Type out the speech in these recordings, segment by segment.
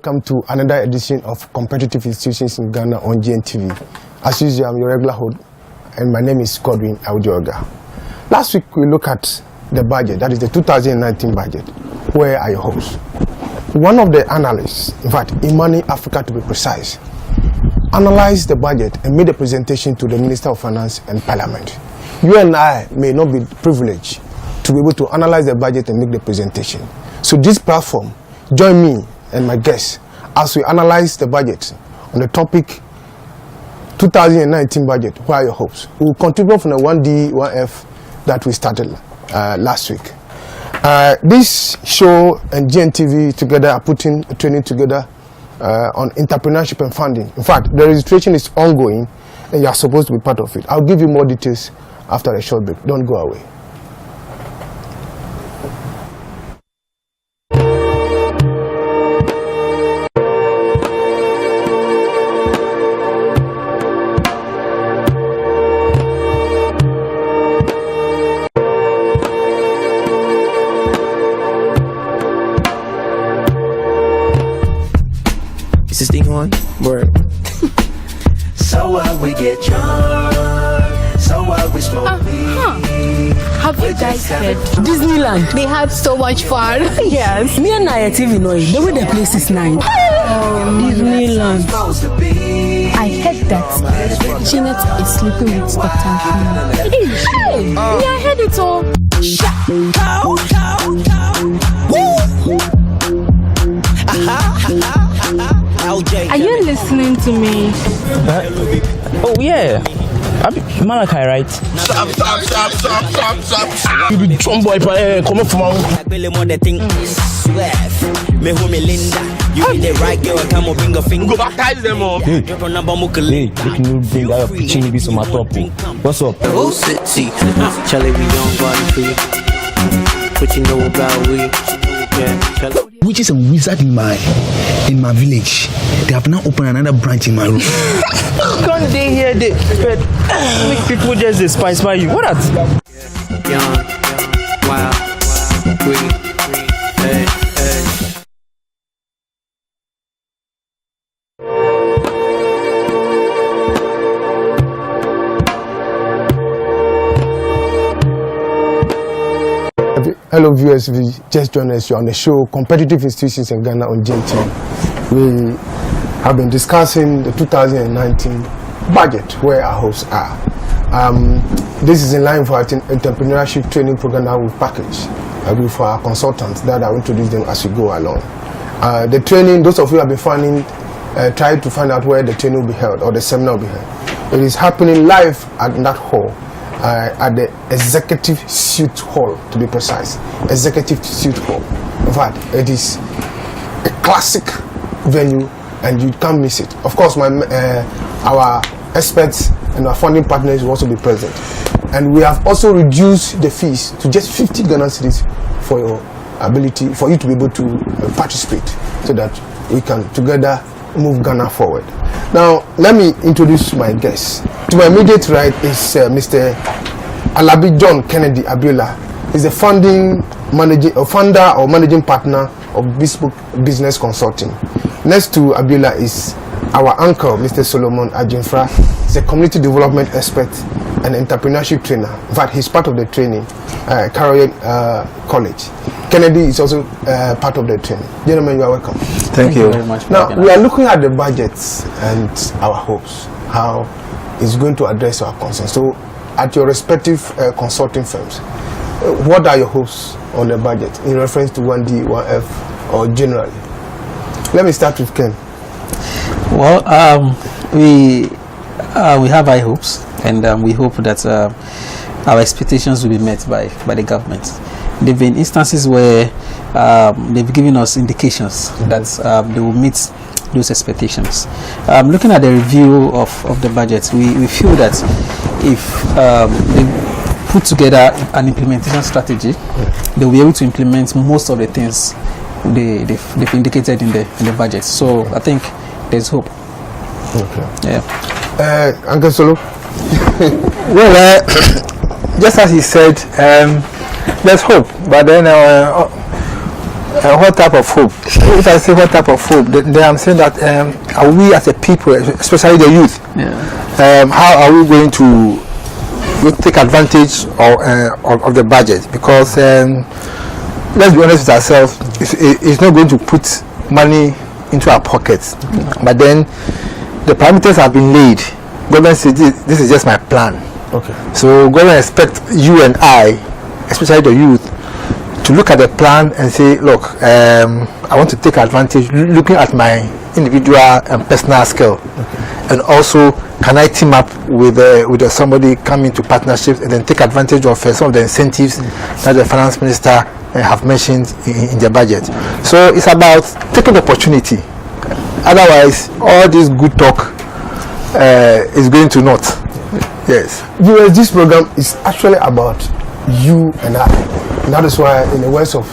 welcome to another edition of Competitive Institutions in Ghana on GNTV. As usual, I'm your regular host, and my name is Godwin Audioga. Last week, we looked at the budget, that is the 2019 budget. Where are your hosts? One of the analysts, in fact, Imani Africa to be precise, analyzed the budget and made a presentation to the Minister of Finance and Parliament. You and I may not be privileged to be able to analyze the budget and make the presentation. So this platform, join me and my guests as we analyze the budget on the topic 2019 budget. What are your hopes? We will continue from the 1D, 1F that we started last week. This show and GNTV together are putting a training together on entrepreneurship and funding. In fact, the registration is ongoing and you are supposed to be part of it. I'll give you more details after a short break. Don't go away. Is this thing on? Word. So what, we get drunk. So what, we smoke weed. Have you guys heard? Disneyland. They had so much fun. Yes. Me and Naya TV know it. The way the place is nice. Disneyland. I heard that Janet is sleeping with Dr. Hey, I heard it all. Are you listening to me? Oh yeah, Malachi, right? You be drum boy, come from. You be the right girl, come on, bring a finger. Go baptize them all. Hey, let me bring that pitching this on my top. What's up? Oh, city, Charlie, we don't want free. What you know about we? Which is a wizard in my village. They have now opened another branch in my room. Can't they hear the make people just despise by you? What that? Young, wild, free, hey, hey. Hello viewers, if you just joined us, you're on the show Competitive Institutions in Ghana on GNTV. We have been discussing the 2019 budget, where our hosts are. This is in line for our entrepreneurship training program that we've packaged for our consultants that I will introduce them as we go along. The training, those of you who have been finding, try to find out where the training will be held or the seminar will be held. It is happening live at that hall. At the Executive Suite Hall, to be precise. Executive Suite Hall. In fact, it is a classic venue and you can't miss it. Of course, our experts and our funding partners will also be present. And we have also reduced the fees to just 50 Ghana cedis for your ability, for you to be able to participate so that we can together move Ghana forward. Now, let me introduce my guests. To my immediate right is Mr. Alabi John Kennedy Abiola. He's the founder or managing partner of Bespoke Business Consulting. Next to Abiola is our uncle, Mr. Solomon Ajinfra. He's a community development expert and entrepreneurship trainer. In fact, he's part of the training, Caroline College. Kennedy is also part of the training. Gentlemen, you are welcome. Thank you very much. Now, we are looking at the budgets and our hopes, how it's going to address our concerns. So, at your respective consulting firms, what are your hopes on the budget in reference to 1D, 1F, or generally? Let me start with Ken. Well, we have high hopes, and we hope that our expectations will be met by the government. There have been instances where they've given us indications that they will meet those expectations. Looking at the review of the budget, we feel that if they put together an implementation strategy, they'll be able to implement most of the things they've indicated in the budget. So I think there's hope. Okay. Yeah. Uncle Solo? Well, just as he said, there's hope, but then what type of hope? If I say what type of hope, then I'm saying that are we as a people, especially the youth, how are we going to take advantage of the budget? Because let's be honest with ourselves, it's not going to put money into our pockets. But then the parameters have been laid. Government says this is just my plan. Okay. So government expect you and I, especially the youth, to look at the plan and say, look, I want to take advantage, looking at my individual and personal skill. Okay. And also, can I team up with somebody, come into partnerships and then take advantage of some of the incentives that the finance minister have mentioned in the budget. So it's about taking the opportunity. Otherwise, all this good talk is going to naught. Yes. Viewers, this program is actually about you and I. And that is why, in the words of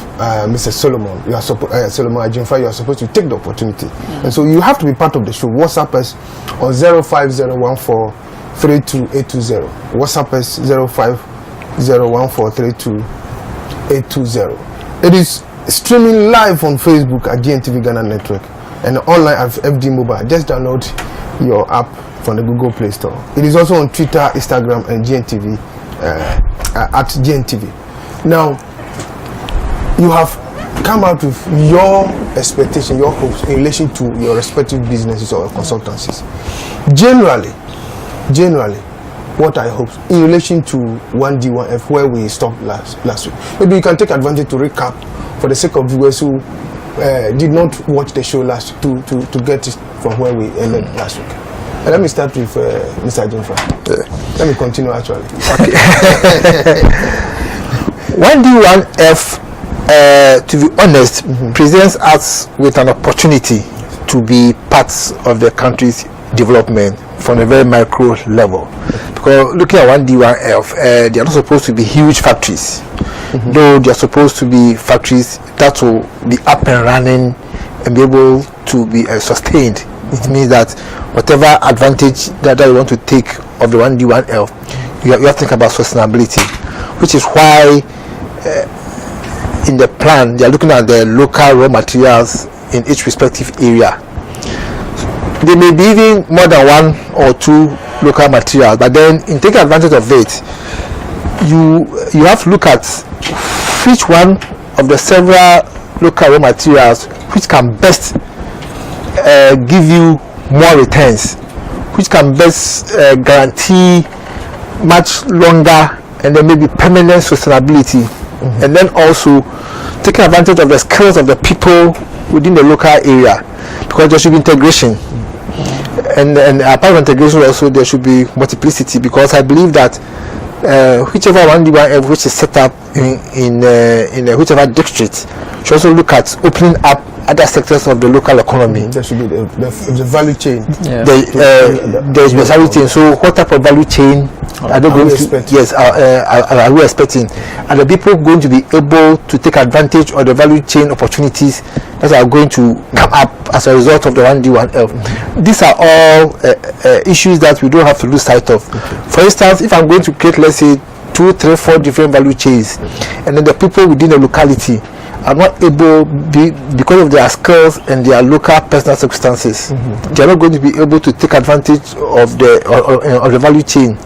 Mr. Solomon, Solomon Ajinfa, you are supposed to take the opportunity. And so you have to be part of the show. WhatsApp us on 05014328820. WhatsApp us 05014328820. It is streaming live on Facebook at GNTV Ghana Network and online at FD Mobile. Just download your app from the Google Play Store. It is also on Twitter, Instagram, and GNTV at GNTV. Now, you have come out with your expectation, your hopes in relation to your respective businesses or consultancies. Generally, what I hope in relation to 1D1F where we stopped last week. Maybe you can take advantage to recap for the sake of viewers who did not watch the show last week to get it from where we ended last week. And let me start with Mr. Ajinfa. Let me continue actually. Okay. 1D1F, to be honest, presents us with an opportunity to be parts of the country's development from a very micro level. Because looking at 1D1F, they are not supposed to be huge factories. Though they are supposed to be factories that will be up and running and be able to be sustained. It means that whatever advantage that you want to take of the 1D1F, you have to think about sustainability, which is why in the plan they are looking at the local raw materials in each respective area. There may be even more than one or two local materials, but then in taking advantage of it, you have to look at which one of the several local raw materials which can best give you more returns, which can best guarantee much longer and then maybe permanent sustainability, and then also taking advantage of the skills of the people within the local area, because there should be integration, and apart from integration also there should be multiplicity, because I believe that whichever 1D1F which is set up in whichever district should also look at opening up other sectors of the local economy. There should be the value chain. There is value chain. So what type of value chain are they going to? Yes, are we expecting? Are the people going to be able to take advantage of the value chain opportunities that are going to come up as a result of the 1D1F? These are all issues that we don't have to lose sight of. For instance, if I'm going to create, let's say, 2, 3, 4 different value chains, and then the people within the locality are not able, because of their skills and their local personal circumstances, they are not going to be able to take advantage of the value chain.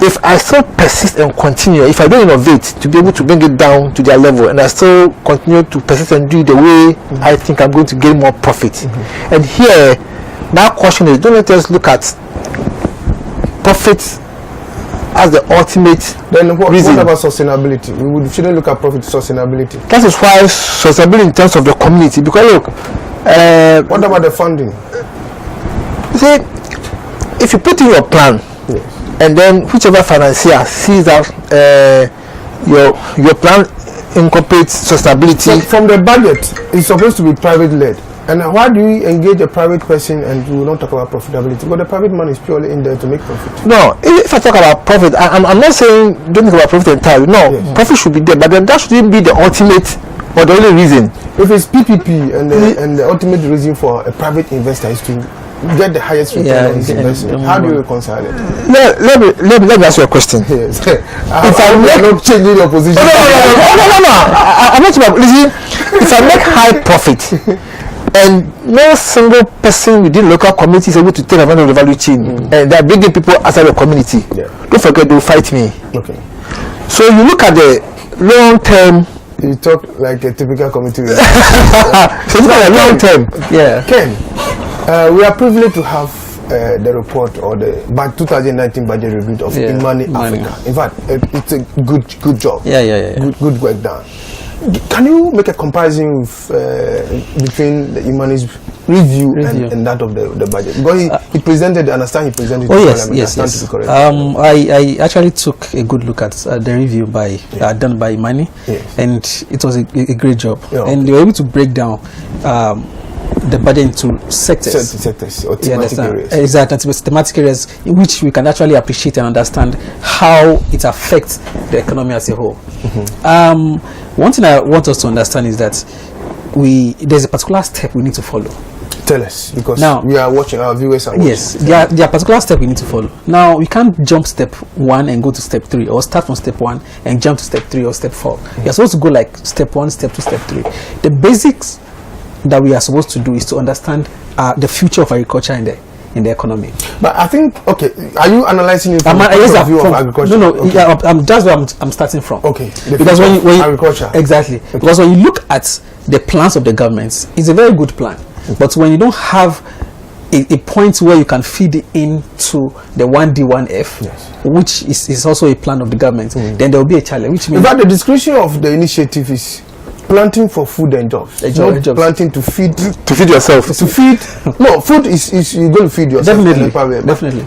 If I still persist and continue, if I don't innovate to be able to bring it down to their level, and I still continue to persist and do it the way I think I'm going to gain more profit. And here, my question is, don't let us look at profits as the ultimate reason. What about sustainability? We shouldn't look at profit sustainability. That is why sustainability in terms of the community, because look, what about the funding? See, if you put in your plan, and then whichever financier sees that your plan incorporates sustainability. So from the budget, it's supposed to be private led. And why do we engage a private person and we will not talk about profitability? Because the private money is purely in there to make profit. No, if I talk about profit, I'm not saying don't think about profit entirely. No, profit should be there, but then that shouldn't be the ultimate or the only reason. If it's PPP and the ultimate reason for a private investor is to get the highest return on his investment, how do you reconcile it? Let me ask you a question. Yes. If I'm not changing your position. No. I'm much about listen, if I make high profit and no single person within local community is able to take advantage of the value chain, and they're bringing people outside the community, don't forget they'll fight me. Okay. So you look at the long term. You talk like a typical committee. So look at the long term. Yeah. Ken, we are privileged to have the report or the 2019 budget review of Imani Africa. In fact, it's a good job. Yeah. Good work done. Can you make a comparison with, between the Imani's review. And that of the budget? Because he presented, I understand he presented to Parliament. Yes. I actually took a good look at the review by done by Imani, and it was a great job. And they were able to break down the budget into sectors or thematic areas. Exactly, thematic areas in which we can actually appreciate and understand how it affects the economy as a whole. One thing I want us to understand is that there's a particular step we need to follow. Tell us, because now, we are watching, our viewers are watching. Yes, there are particular steps we need to follow. Now, we can't jump step 1 and go to step 3, or start from step 1 and jump to step 3 or step 4. You're supposed to go like step 1, step 2, step 3. The basics that we are supposed to do is to understand the future of agriculture in the economy. But I think, okay, are you analyzing it from the point of view of agriculture? No, that's where I'm starting from. Okay, because when you agriculture. Exactly. Okay. Because when you look at the plans of the governments, it's a very good plan. But when you don't have a point where you can feed into the 1D, 1F, which is also a plan of the government, then there will be a challenge. Which means, in fact, the description of the initiative is planting for food and jobs. Not planting to feed yourself. To feed. No, food is you're going to feed yourself. Definitely.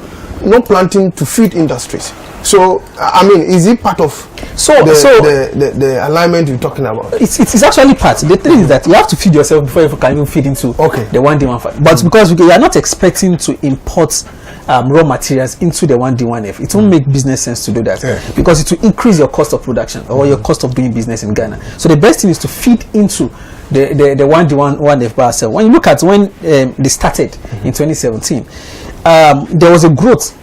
Not planting to feed industries. So, I mean, is it part of the alignment you're talking about? It's actually part. The thing is that you have to feed yourself before you can even feed into the 1D, 1F. But because we are not expecting to import raw materials into the 1D, 1F, it won't make business sense to do that because it will increase your cost of production or your cost of doing business in Ghana. So the best thing is to feed into the 1D, 1F by ourselves. When you look at when they started in 2017, there was a growth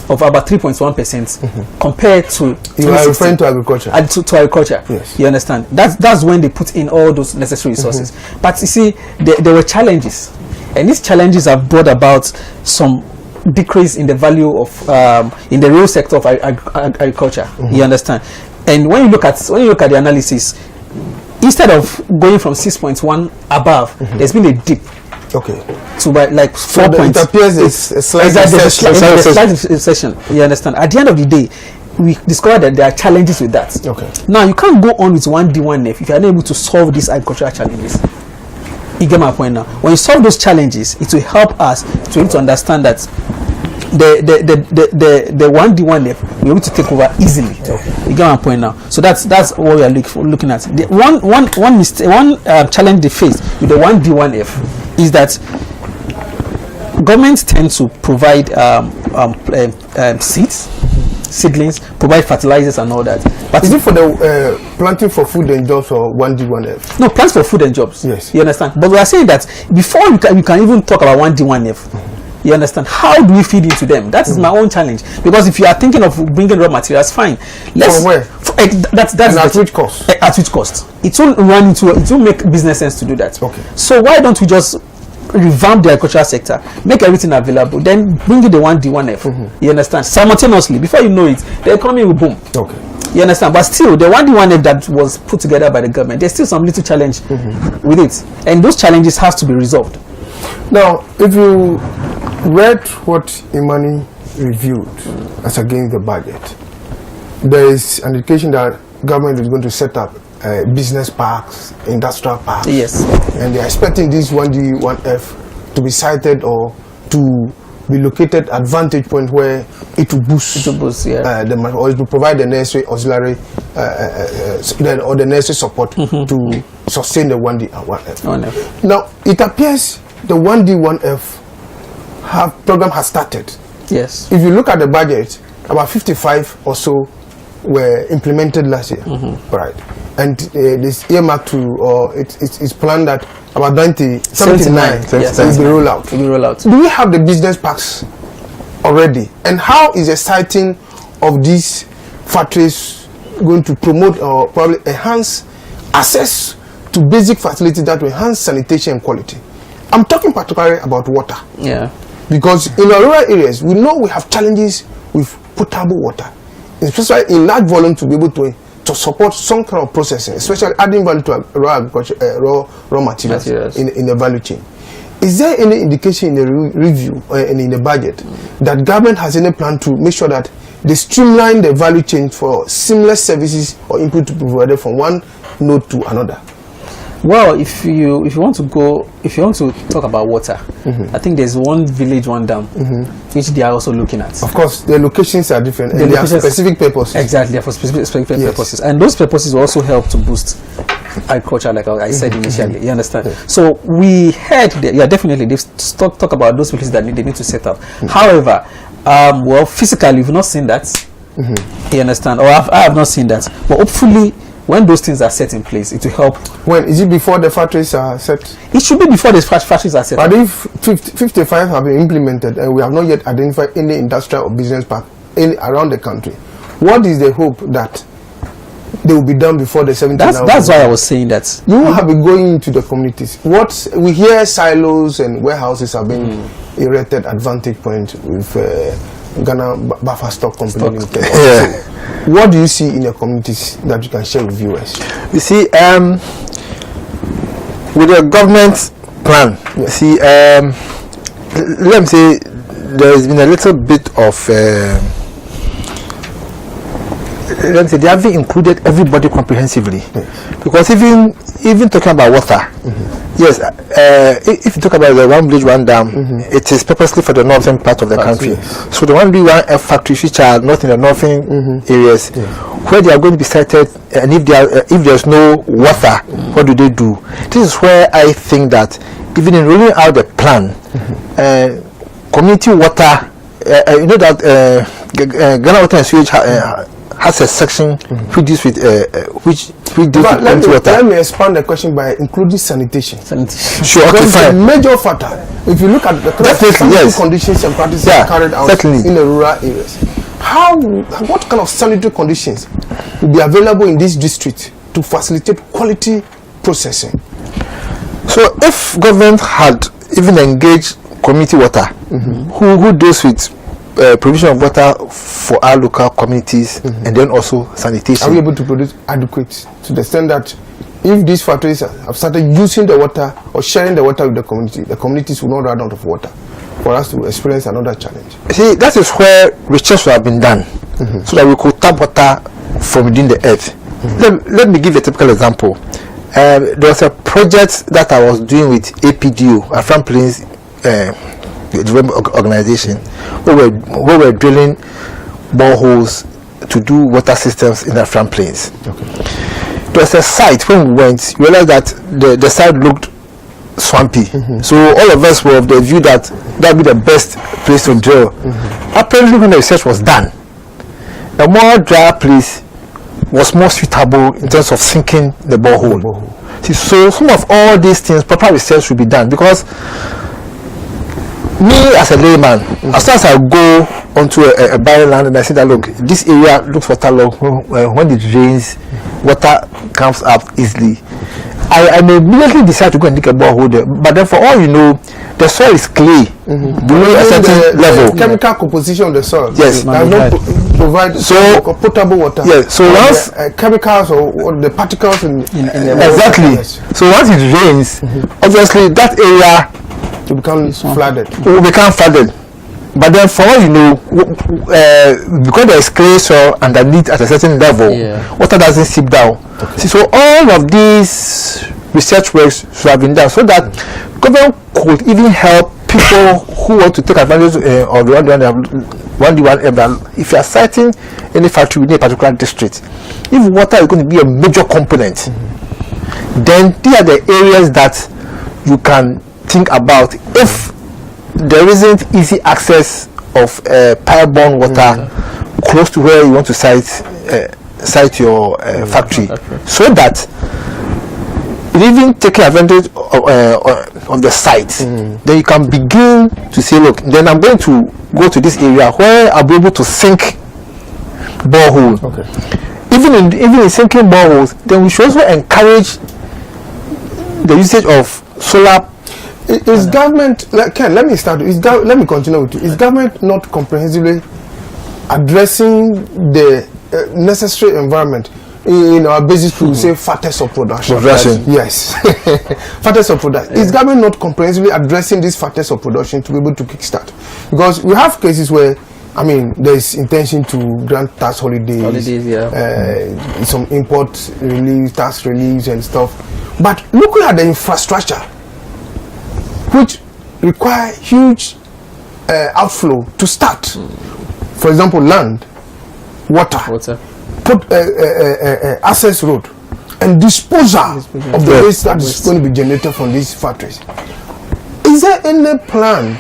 of about 3.1% compared to. You are referring to agriculture. To agriculture. Yes. You understand? That's when they put in all those necessary resources. But you see, there were challenges, and these challenges have brought about some decrease in the value of in the real sector of agriculture. You understand? And when you look at the analysis, instead of going from 6.1 above, there's been a dip. Okay. To like 4 points. It appears it's a slight recession. You understand? At the end of the day, we discovered that there are challenges with that. Okay. Now you can't go on with 1D, 1F if you are unable to solve these agricultural challenges. You get my point now. When you solve those challenges, it will help us to able to understand that the 1D, 1F we're able to take over easily. You get my point now. So that's what we are looking at. The one challenge they face with the 1D, 1F is that governments tend to provide seedlings, provide fertilizers and all that. But is it for the planting for food and jobs or 1D, 1F? No, plants for food and jobs. Yes. You understand? But we are saying that before we can even talk about 1D, 1F, you understand? How do we feed into them? That is my own challenge. Because if you are thinking of bringing raw materials, fine. From where? That's at which cost? At which cost? It will make business sense to do that. Okay. So why don't we just revamp the agricultural sector, make everything available, then bring in the 1D, 1F. You understand? Simultaneously, before you know it, the economy will boom. Okay. You understand? But still, the 1D, 1F that was put together by the government, there's still some little challenge with it, and those challenges have to be resolved. Now, if you read what Imani reviewed as against the budget, there is an indication that government is going to set up business parks, industrial parks. Yes. And they are expecting this 1D, 1F to be sited or to be located at vantage point where it will boost, or it will provide the necessary auxiliary or the necessary support to sustain the 1D and 1F. Now, it appears the 1D, 1F program has started. Yes. If you look at the budget, about 55 or so were implemented last year, right? And this earmarked to, or it's planned that about 79 will be rolled out. Do we have the business parks already? And how is the siting of these factories going to promote or probably enhance access to basic facilities that will enhance sanitation and quality. I'm talking particularly about water. Yeah. Because in our rural areas, we know we have challenges with potable water, especially in large volume, to be able to support some kind of processing, especially adding value to raw agriculture, raw materials in the value chain. Is there any indication in the review and in the budget that government has any plan to make sure that they streamline the value chain for seamless services or input to be provided from one node to another? Well, if you want to talk about water, I think there's one village, one dam, which they are also looking at. Of course, the locations are different, and they have specific purposes. Exactly, for specific purposes, and those purposes will also help to boost agriculture, like I said initially. You understand? So we heard that, definitely they've talk about those places that they need to set up. However, well, physically we've not seen that. You understand? Or I have not seen that. But hopefully, when those things are set in place, it will help. When is it before the factories are set? It should be before the factories are set. But if 55 have been implemented and we have not yet identified any industrial or business park around the country, what is the hope that they will be done before the 70? That's why I was saying that. You have been going into the communities. What we hear, silos and warehouses have been erected at Vantage Point with Ghana Buffer Stock Company. So, what do you see in your communities that you can share with viewers? You see, with the government plan, you see, let me say there has been a little bit of let me say they haven't included everybody comprehensively, because even talking about water, yes, if you talk about the one village, one dam, it is purposely for the northern part of the country. Yes. So the one village, one factories which are not in the northern areas, where they are going to be sited, and if there's no water, what do they do? This is where I think that even in rolling out the plan, community water, you know that Ghana Water and Sewage has a section which deals with community water. Let me expand the question by including sanitation. Sure, okay, because fine. a major factor. If you look at the sanitary conditions and practices carried out in the rural areas, what kind of sanitary conditions will be available in this district to facilitate quality processing? So, if government had even engaged community water, who deals with provision of water for our local communities, and then also sanitation. Are we able to produce adequate to the extent that if these factories have started using the water or sharing the water with the communities will not run out of water for us to experience another challenge? See, that is where research have been done, so that we could tap water from within the earth. Let me give a typical example. There was a project that I was doing with APDO, Afram Plains Development Organization, where we're drilling boreholes to do water systems in the Afram Plains. There was a site, when we went, you realized that the site looked swampy. So all of us were of the view that that would be the best place to drill. Apparently, when the research was done, a more dry place was more suitable in terms of sinking the borehole. See, so some of all these things, proper research should be done, because me as a layman, as soon as I go onto a barren land and I see that, look, this area looks waterlogged, when it rains, water comes up easily, I may immediately decide to go and dig a borehole there. But then, for all you know, the soil is clay below a certain level. The chemical composition of the soil, yes, does not provide potable water. Yes, so once chemicals or the particles in exactly. So once it rains, obviously that area to become flooded. Will become flooded. But then, for all you know, because there is clay soil underneath at a certain level, water doesn't seep down. See, so all of these research works should have been done, so that government could even help people who want to take advantage of the 1D1M. If you are citing any factory within a particular district, if water is going to be a major component, then these are the areas that you can think about. If there isn't easy access of pipe-borne water close to where you want to site your factory, so that even taking advantage of the site, then you can begin to say, look, then I'm going to go to this area where I'll be able to sink borehole. even in sinking boreholes, then we should also encourage the usage of solar. Is government, Ken, let me start. Let me continue with you. Is government not comprehensively addressing the necessary environment? In our basic school, we say factors of production. Yes. Factors of production. Is government not comprehensively addressing these factors of production to be able to kickstart? Because we have cases where, I mean, there is intention to grant tax holidays, some import relief, tax reliefs and stuff. But looking at the infrastructure, which require huge outflow to start. For example, land, water. Put access road and disposal of the waste that is going to be generated from these factories. Is there any plan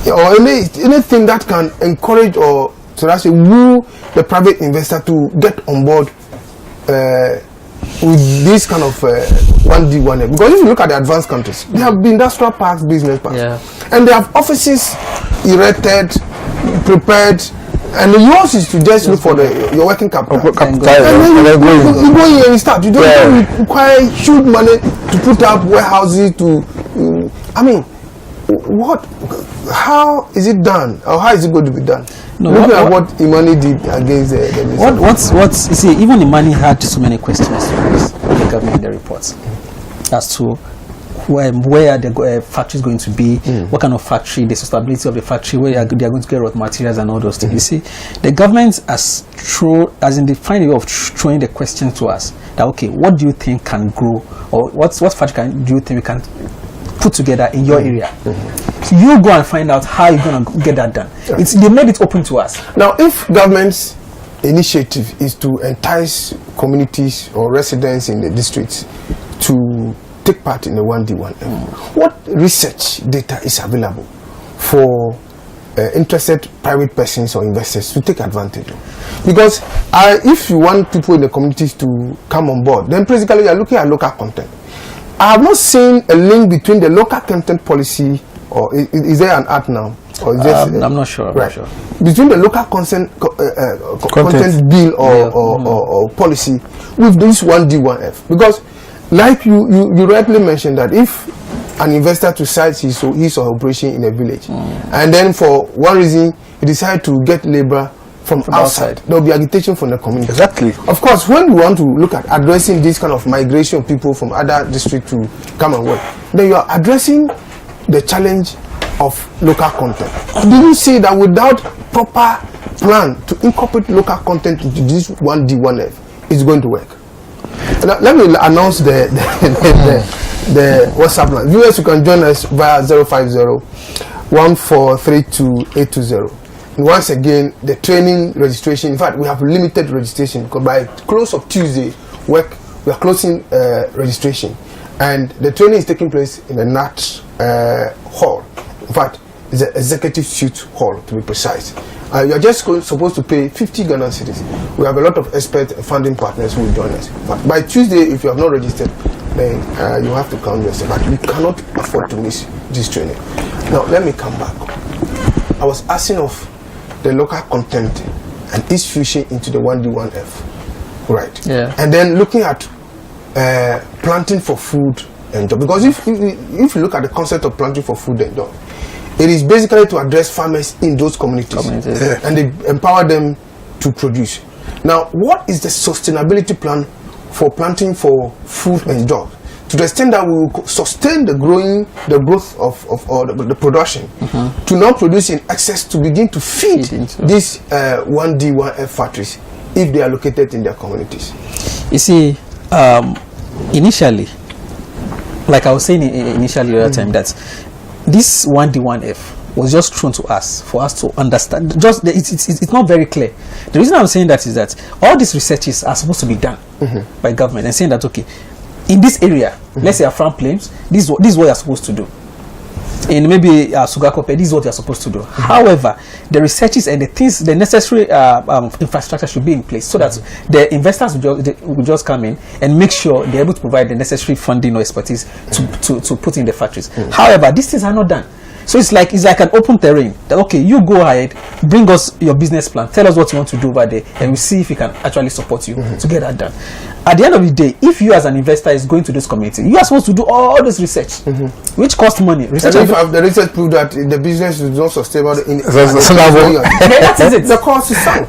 or anything that can encourage or woo the private investor to get on board with this kind of 1D, 1F? Because if you look at the advanced countries, they have industrial parks, business parks, and they have offices erected, prepared. And yours is to just look for your working capital. And then you go here and start. You don't require huge money to put up warehouses I mean, how is it done? Or how is it going to be done? No, looking at what Imani did against the you see, even Imani had so many questions to ask the government in the reports as to where the factory is going to be, what kind of factory, the sustainability of the factory, where they are going to get raw materials and all those things. You see, the government as in the final way of throwing the question to us that, okay, what do you think can grow, or what factory do you think we can put together in your area? So you go and find out how you're going to get that done. They made it open to us. Now, if government's initiative is to entice communities or residents in the districts to take part in the 1D, 1F, what research data is available for interested private persons or investors to take advantage of? Because if you want people in the communities to come on board, then basically you are looking at local content. I have not seen a link between the local content policy, or is there an act now? Or is I'm not sure. Right. I'm not sure. Between the local content bill or policy with this 1D, 1F. Because like you rightly mentioned that if an investor to site his or her operation in a village, and then for one reason he decide to get labor from outside, there will be agitation from the community. Exactly. Of course, when we want to look at addressing this kind of migration of people from other districts to come and work, then you are addressing the challenge of local content. Do you see that without proper plan to incorporate local content into this 1D, 1F, it's going to work? Now, let me announce the WhatsApp line. Viewers, you can join us via 050-1432-820. And once again, the training registration. In fact, we have limited registration because by close of Tuesday, we are closing registration, and the training is taking place in the NAT hall. In fact, it's the executive suite hall to be precise. You are just supposed to pay 50 Ghana cedis. We have a lot of expert funding partners who will join us. But by Tuesday, if you have not registered, then you have to count yourself. But we cannot afford to miss this training. Now, let me come back. I was asking of the local content and its fusion into the 1D, 1F. Right. Yeah. And then looking at planting for food and job. Because if you look at the concept of planting for food and job, it is basically to address farmers in those communities. And they empower them to produce. Now, what is the sustainability plan for planting for food and jobs? To the extent that we will sustain the growth of the production, to now produce in excess to begin to feed these 1D, 1F factories if they are located in their communities. You see, initially, like I was saying initially the other time, that this 1D, 1F was just thrown to us for us to understand. It's not very clear. The reason I'm saying that is that all these researches are supposed to be done by government, and saying that, okay, in this area, let's say Afram Plains, this is what you're supposed to do. In maybe Sugakope, this is what you're supposed to do. However, the researches and the necessary infrastructure should be in place so that the investors will just come in and make sure they're able to provide the necessary funding or expertise to put in the factories. However, these things are not done. So it's like an open terrain. That okay, you go ahead, bring us your business plan, tell us what you want to do over there, and we see if we can actually support you to get that done. At the end of the day, if you as an investor is going to this community, you are supposed to do all this research, which costs money. Research and if the research proved that the business is not sustainable, that is it. The cost is sunk.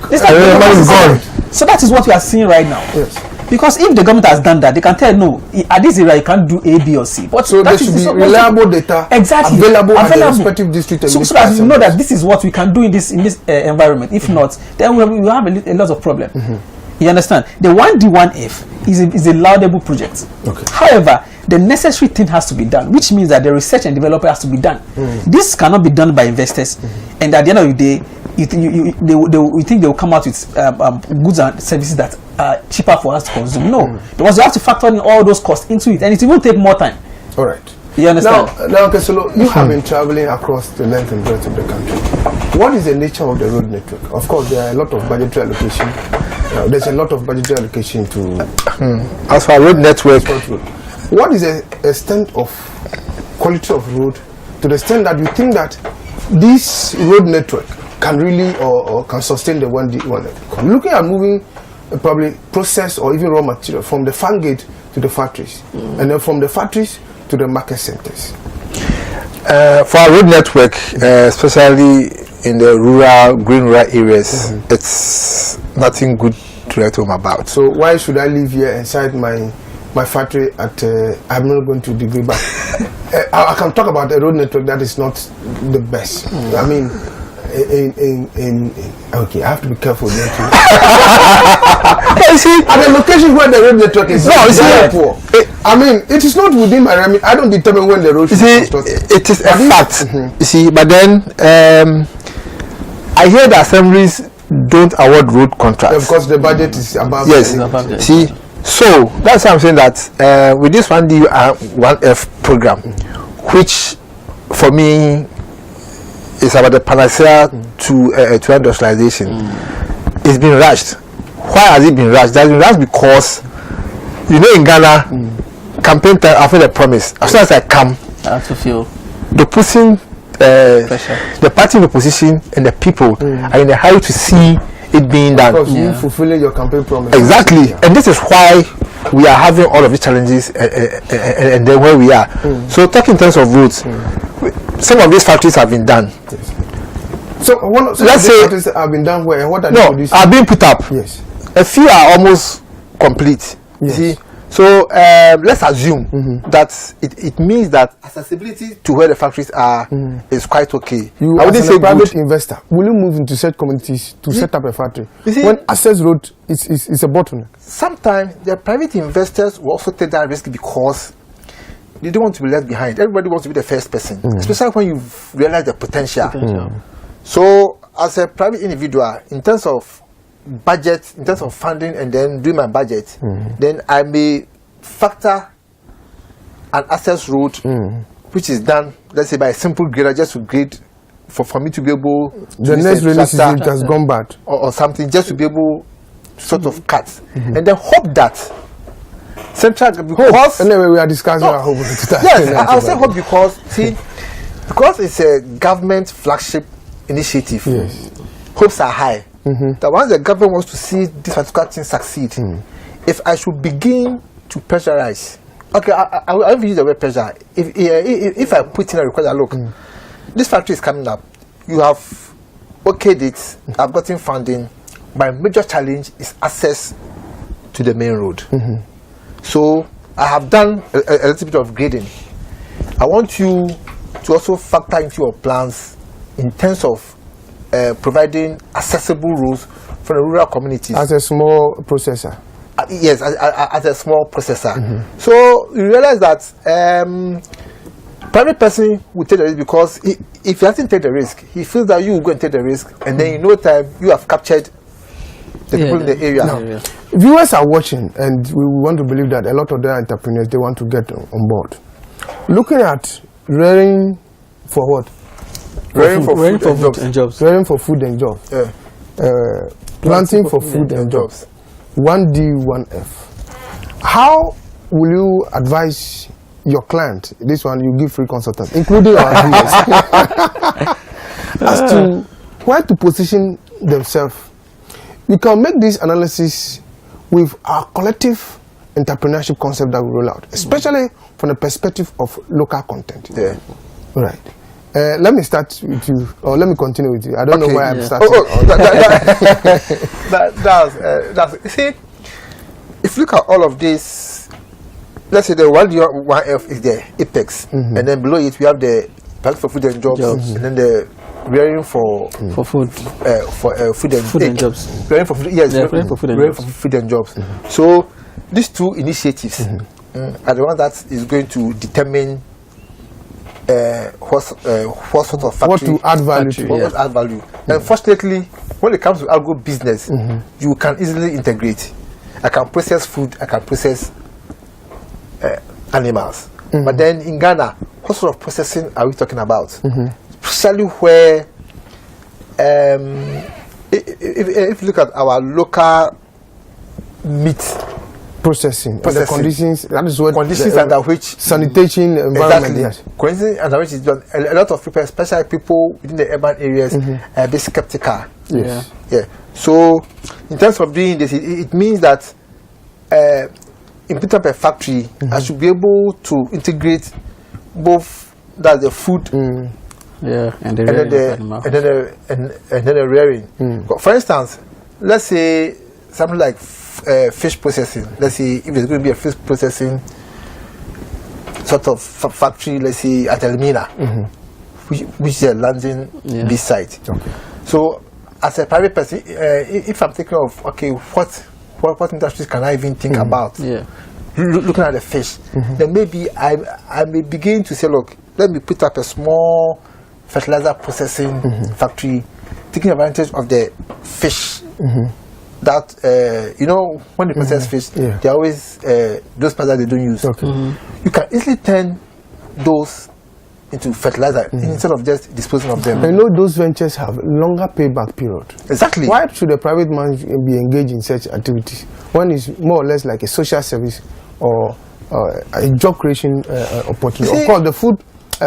So that is what we are seeing right now. Yes. Because if the government has done that, they can tell no, at this area you can't do A, B, or C. But so there should be reliable data available at the respective district. So that you know that this is what we can do in this environment. If not, then we will have a lot of problem. You understand? The 1D1F is a laudable project. Okay. However, the necessary thing has to be done, which means that the research and development has to be done. This cannot be done by investors, and at the end of the day, you think they will come out with goods and services that are cheaper for us to consume. No, because you have to factor in all those costs into it, and it will take more time. All right. You understand? Now, Kesolo, you have been traveling across the length and breadth of the country. What is the nature of the road network? Of course, there are a lot of budgetary allocation. There's a lot of budgetary allocation to. As for road network, what is the extent of quality of road to the extent that you think that this road network can really or can sustain the 1D1F? Looking at moving probably process or even raw material from the farm gate to the factories, and then from the factories to the market centers. For our road network, especially in the green rural areas, it's nothing good to write home about. So why should I live here inside my factory at I'm not going to degree back. I can talk about a road network that is not the best. I mean, okay, I have to be careful. You see, at the location where the road network is very poor. I mean, it is not within my remit. I don't determine when the road should be constructed. It is a fact. You see, but then I hear the assemblies don't award road contracts. Of course, the budget is above. Yes. See, so that's why I'm saying that with this 1D1F program, which for me is about the panacea to industrialization, it's been rushed. Why has it been rushed? It has been rushed because, you know, in Ghana, campaign time after the promise, as soon as I come, I have to feel the pushing, the party in the opposition and the people are in a hurry to see it being done. Of course, you fulfilling your campaign promise. Exactly, and this is why we are having all of these challenges, and then where we are. So, talking in terms of roads, some of these factories have been done. So, let's say factories have been done where? What are they are being put up. Yes, a few are almost complete. Yes. See, so let's assume that it means that accessibility to where the factories are is quite okay. You, I wouldn't as say a private good. investor, will you move into such communities to set up a factory when access road is a bottleneck? Sometimes the private investors will also take that risk because they don't want to be left behind. Everybody wants to be the first person, especially when you realize the potential. So, as a private individual, in terms of budget, in terms of funding, and then doing my budget, then I may factor an access road which is done, let's say, by a simple grader, just to grade for me to be able to the next rainy season it has gone bad or something, just to be able to sort of cut and then hope that central, because anyway we are discussing our hope. Yes, I'll say hope because because it's a government flagship initiative. Yes. Hopes are high that once the government wants to see this particular thing succeed, if I should begin to pressurize, okay, I will use the word pressure. If I put in a request, look, this factory is coming up, you have okayed it, I've gotten funding, my major challenge is access to the main road. So I have done a little bit of grading. I want you to also factor into your plans in terms of providing accessible roads for the rural communities. As a small processor. Yes, as a small processor. So you realize that private person will take the risk because if he doesn't take the risk, he feels that you will go and take the risk, and then in no time you have captured the people in the area. Now, viewers are watching, and we want to believe that a lot of their entrepreneurs, they want to get on board. Looking at rearing for what? Rearing for food and jobs. Rearing for food and jobs. Planting for food and jobs. 1D1F. How will you advise your client, this one you give free consultants, including our viewers, as to where to position themselves. You can make this analysis with our collective entrepreneurship concept that we roll out, especially from the perspective of local content. Yeah. Right. Let me start with you, or let me continue with you. I don't know where I'm starting. That's you see, if you look at all of this, let's say the 1F is the apex, and then below it we have the bank for food and jobs, and then the rearing for food food and jobs. Rearing for food, yes, rearing for food and jobs. So these two initiatives are the ones that is going to determine what sort of factory, what to add value to. What add value. And fortunately, when it comes to agro business, you can easily integrate. I can process food, I can process animals. But then in Ghana, what sort of processing are we talking about? Especially where, if you look at our local meat Processing. The conditions, that is what conditions under which sanitation environment. Exactly. Yes. Conditions under which is done. A lot of people, especially people within the urban areas, are a bit skeptical. Yes. Yeah. So in terms of doing this, it means that in putting up a factory, I should be able to integrate both the food and the and then the rearing. For instance, let's say something like fish processing. Let's say if there's going to be a fish processing sort of factory, let's say at Elmina, which is a landing beach site. Okay. So as a private person, if I'm thinking of what industries can I even think about? Looking at the fish, then maybe I may begin to say, look, let me put up a small fertilizer processing factory, taking advantage of the fish. That when they process fish, they always those parts that they don't use. Okay. You can easily turn those into fertilizer instead of just disposing of them. I know those ventures have longer payback period. Exactly. Why should a private man be engaged in such activities? One is more or less like a social service or a job creation opportunity. Of course, the food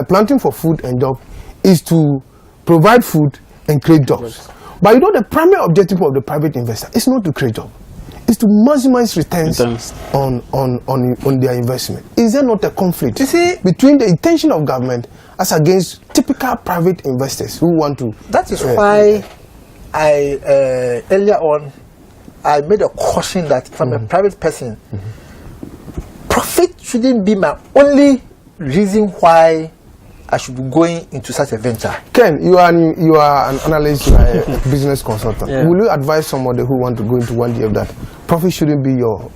planting for food and job is to provide food and create jobs. But the primary objective of the private investor is not to create jobs. It's to maximize returns on their investment. Is there not a conflict between the intention of government as against typical private investors who want to? That is why I earlier on I made a caution that from a private person, profit shouldn't be my only reason why I should be going into such a venture. Ken, you are an analyst, you are a business consultant. Will you advise somebody who want to go into one of that? Profit shouldn't be your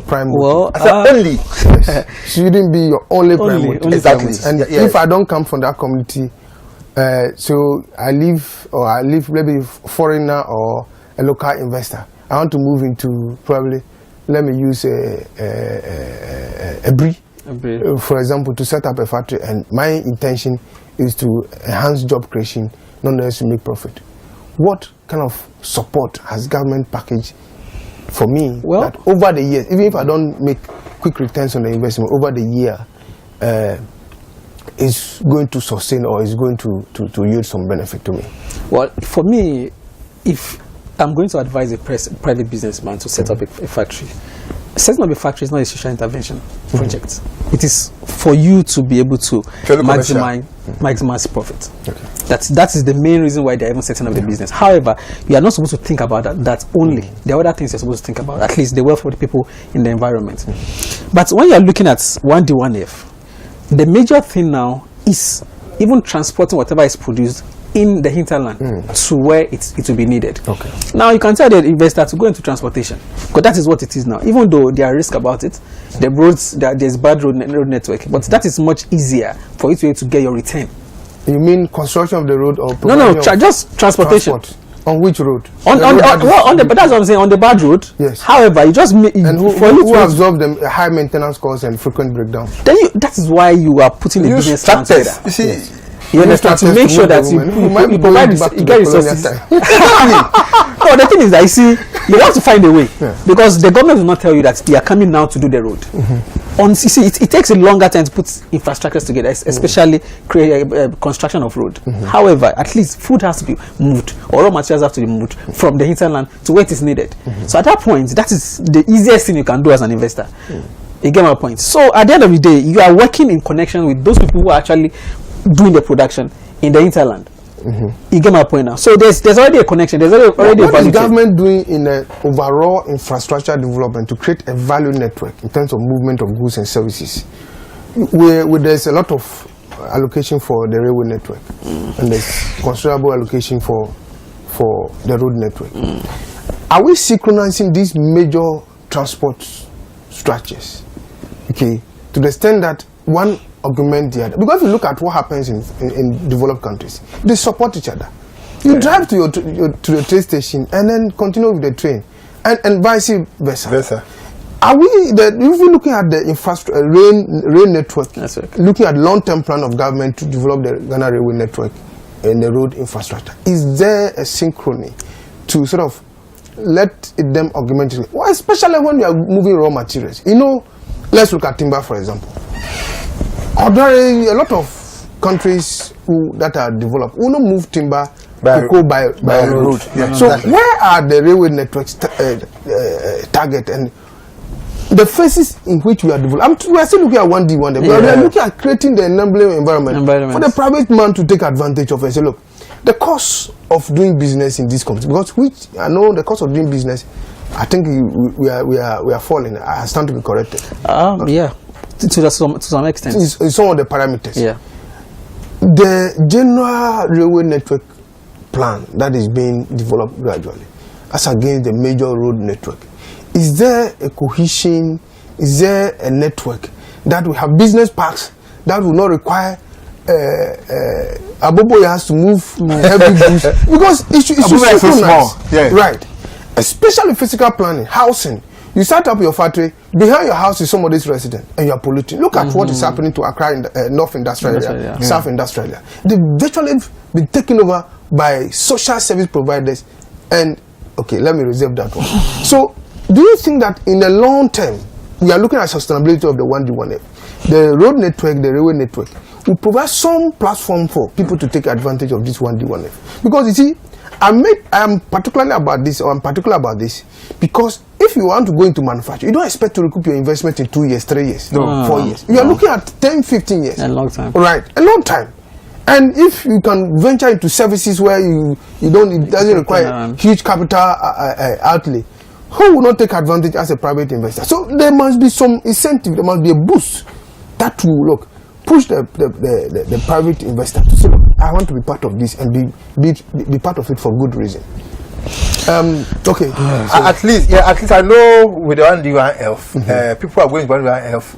prime motive. I said only. Yes. Shouldn't be your only prime motive. Exactly. And if I don't come from that community, so I live maybe a foreigner or a local investor, I want to move into probably, let me use a brie. For example, to set up a factory, and my intention is to enhance job creation, not necessarily make profit. What kind of support has government packaged for me that over the years, even if I don't make quick returns on the investment, over the year is going to sustain or is going to yield some benefit to me? Well, for me, if I'm going to advise a private businessman to set up a factory, setting up a factory is not a social intervention project. It is for you to be able to maximize profit. Okay. That is the main reason why they're even setting up the business. However, you are not supposed to think about that only. There are other things you're supposed to think about, at least the welfare of the people in the environment. But when you're looking at 1D, 1F, the major thing now is even transporting whatever is produced in the hinterland to where it will be needed. Okay. Now you can tell the investor to go into transportation, because that is what it is now. Even though there are risks about it, the roads, there's bad road network, but that is much easier for you to be able to get your return. You mean construction of the road or just transportation? Transport. On which road? But that's what I'm saying, on the bad road. Yes. However, you just and who absorb them high maintenance costs and frequent breakdown? Then that is why you are putting the business plan together. You see. Yes. You understand, to make sure that you provide you get resources. No, the thing is that you have to find a way, because the government will not tell you that they are coming now to do the road. you see, it takes a longer time to put infrastructures together, especially create construction of road. However, at least food has to be moved, or raw materials have to be moved from the hinterland to where it is needed. So at that point, that is the easiest thing you can do as an investor. You get my point. So at the end of the day, you are working in connection with those people who are actually doing the production in the hinterland. You get my point now. So there's already a connection. There's already a value What is chain. government doing in overall infrastructure development to create a value network in terms of movement of goods and services? Where there's a lot of allocation for the railway network, and there's considerable allocation for the road network. Are we synchronizing these major transport structures, okay, to the extent that one augment the other? Because if you look at what happens in developed countries, they support each other. You drive to the train station and then continue with the train, and vice versa. Are we if we're looking at the infrastructure rail network, looking at long-term plan of government to develop the Ghana railway network and the road infrastructure, is there a synchrony to sort of let them augment it? Well, especially when you are moving raw materials. You know, let's look at timber, for example. A lot of countries that are developed will not move timber by road. Yeah, so where are the railway networks target and the phases in which we are developing? We are still looking at 1D, 1D. We are looking at creating the enabling environment for the private man to take advantage of it. Say, look, the cost of doing business in this country, because I know the cost of doing business, I think we are falling. I stand to be corrected. Yeah. To some extent. It's some of the parameters. Yeah. The general railway network plan that is being developed gradually, as against the major road network, is there a cohesion? Is there a network that we have business parks that will not require Abobo has to move heavy goods because it should so small. Right? Especially physical planning, housing. You start up your factory, behind your house is somebody's resident, and you are polluting. Look at what is happening to Accra in North Industrial Area, South Industrial Area. They've virtually been taken over by social service providers, and okay, let me reserve that one. So, do you think that in the long term, we are looking at sustainability of the 1D, 1F, the road network, the railway network, will provide some platform for people to take advantage of this 1D, 1F? Because you see, I'm particular about this because if you want to go into manufacture, you don't expect to recoup your investment in 2 years, 3 years, 4 years. You are looking at 10, 15 years. A long time. Right, a long time. And if you can venture into services where it doesn't require huge capital outlay, who will not take advantage as a private investor? So there must be some incentive, there must be a boost that will push the private investor to say, look, I want to be part of this and be part of it for good reason. Okay. At least I know with the 1D1F, people who are going to 1D1F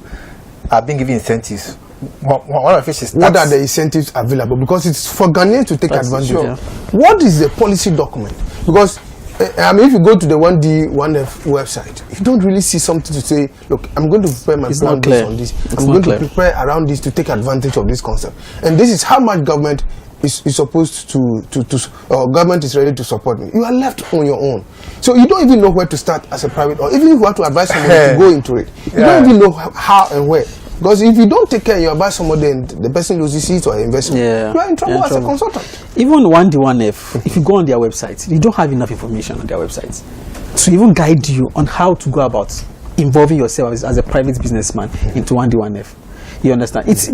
are being given incentives. One of which is tax. What are the incentives available? Because it's for Ghanaians to take advantage. Sure. What is the policy document? Because if you go to the 1D, 1F website, you don't really see something to say, look, I'm going to prepare my plan based on this. I'm going to prepare around this to take advantage of this concept. And this is how much government is supposed to or government is ready to support me. You are left on your own. So you don't even know where to start as a private, or even if you want to advise somebody to go into it, you don't even know how and where. Because if you don't take care, you advise somebody and the person loses it or investment, you are in trouble as a consultant. Even 1D, 1F, if you go on their website, you don't have enough information on their website to even guide you on how to go about involving yourself as a private businessman into 1D, 1F. You understand? It's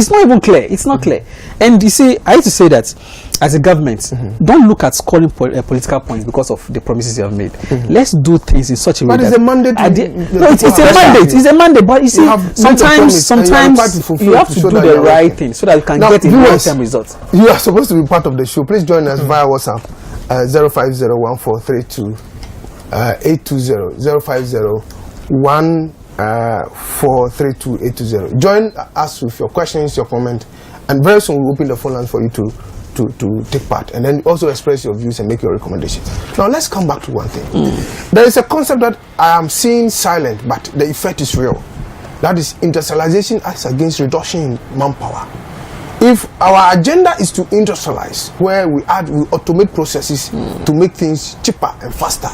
not even clear. It's not clear. And you see, I have to say that as a government, don't look at scoring political points because of the promises you have made. Let's do things in such a way that it's a mandate. It's a mandate. It's a mandate. But you see, sometimes you have to do the right thing so that you can get a long-term result. You are supposed to be part of the show. Please join us via WhatsApp 0501432 820 050 432 Join us with your questions, your comment, and very soon we'll open the phone lines for you to take part, and then also express your views and make your recommendations. Now let's come back to one thing. There is a concept that I am seeing silent, but the effect is real. That is industrialization as against reduction in manpower. If our agenda is to industrialize, where we automate processes to make things cheaper and faster